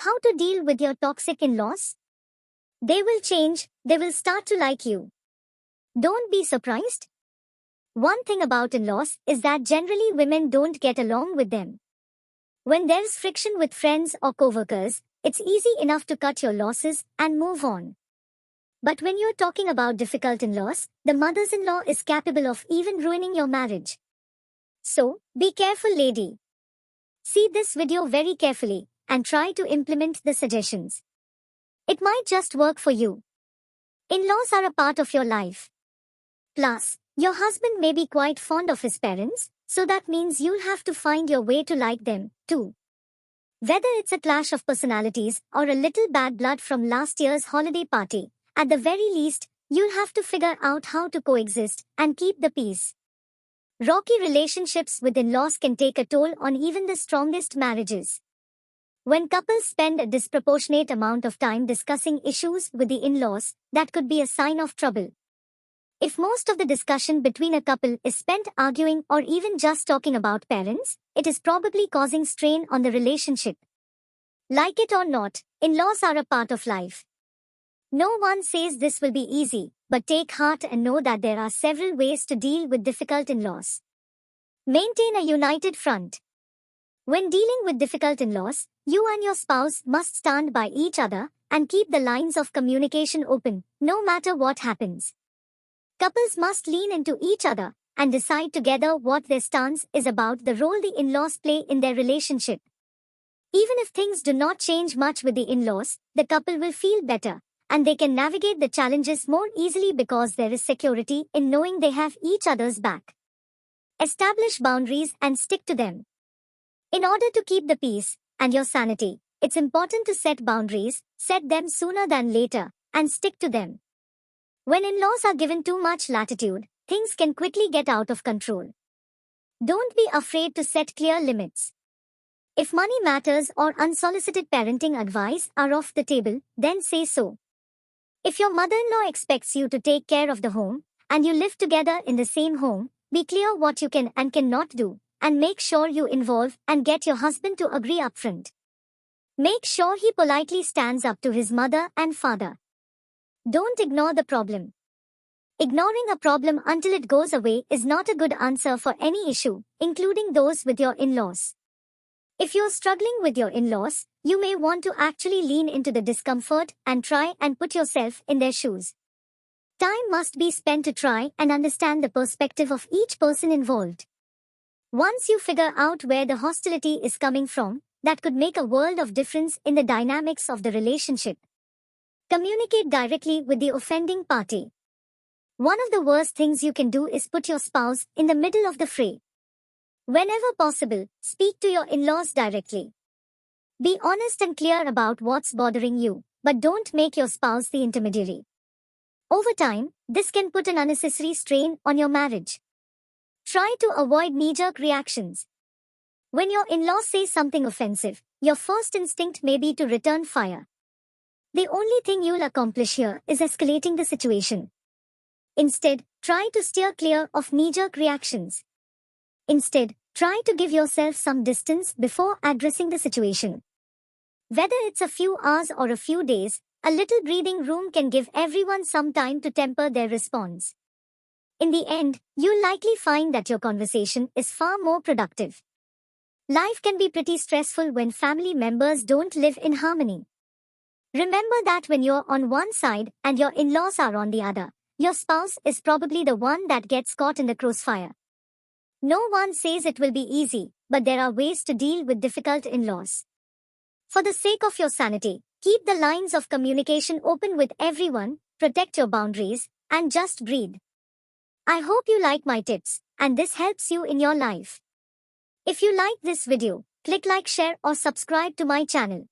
How to deal with your toxic in-laws? They will change, they will start to like you. Don't be surprised. One thing about in-laws is that generally women don't get along with them. When there's friction with friends or co-workers, it's easy enough to cut your losses and move on. But when you're talking about difficult in-laws, the mothers-in-law is capable of even ruining your marriage. So, be careful, lady. See this video very carefully and try to implement the suggestions. It might just work for you. In-laws are a part of your life. Plus, your husband may be quite fond of his parents, so that means you'll have to find your way to like them, too. Whether it's a clash of personalities or a little bad blood from last year's holiday party, at the very least, you'll have to figure out how to coexist and keep the peace. Rocky relationships with in-laws can take a toll on even the strongest marriages. When couples spend a disproportionate amount of time discussing issues with the in-laws, that could be a sign of trouble. If most of the discussion between a couple is spent arguing or even just talking about parents, it is probably causing strain on the relationship. Like it or not, in-laws are a part of life. No one says this will be easy, but take heart and know that there are several ways to deal with difficult in-laws. Maintain a united front. When dealing with difficult in-laws, you and your spouse must stand by each other and keep the lines of communication open, no matter what happens. Couples must lean into each other and decide together what their stance is about the role the in-laws play in their relationship. Even if things do not change much with the in-laws, the couple will feel better, and they can navigate the challenges more easily because there is security in knowing they have each other's back. Establish boundaries and stick to them. In order to keep the peace and your sanity, it's important to set boundaries, set them sooner than later, and stick to them. When in-laws are given too much latitude, things can quickly get out of control. Don't be afraid to set clear limits. If money matters or unsolicited parenting advice are off the table, then say so. If your mother-in-law expects you to take care of the home, and you live together in the same home, be clear what you can and cannot do, and make sure you involve and get your husband to agree upfront. Make sure he politely stands up to his mother and father. Don't ignore the problem. Ignoring a problem until it goes away is not a good answer for any issue, including those with your in-laws. If you're struggling with your in-laws, you may want to actually lean into the discomfort and try and put yourself in their shoes. Time must be spent to try and understand the perspective of each person involved. Once you figure out where the hostility is coming from, that could make a world of difference in the dynamics of the relationship. Communicate directly with the offending party. One of the worst things you can do is put your spouse in the middle of the fray. Whenever possible, speak to your in-laws directly. Be honest and clear about what's bothering you, but don't make your spouse the intermediary. Over time, this can put an unnecessary strain on your marriage. Try to avoid knee-jerk reactions. When your in-laws say something offensive, your first instinct may be to return fire. The only thing you'll accomplish here is escalating the situation. Instead, try to steer clear of knee-jerk reactions. Instead, try to give yourself some distance before addressing the situation. Whether it's a few hours or a few days, a little breathing room can give everyone some time to temper their response. In the end, you'll likely find that your conversation is far more productive. Life can be pretty stressful when family members don't live in harmony. Remember that when you're on one side and your in-laws are on the other, your spouse is probably the one that gets caught in the crossfire. No one says it will be easy, but there are ways to deal with difficult in-laws. For the sake of your sanity, keep the lines of communication open with everyone, protect your boundaries, and just breathe. I hope you like my tips, and this helps you in your life. If you like this video, click like, share or subscribe to my channel.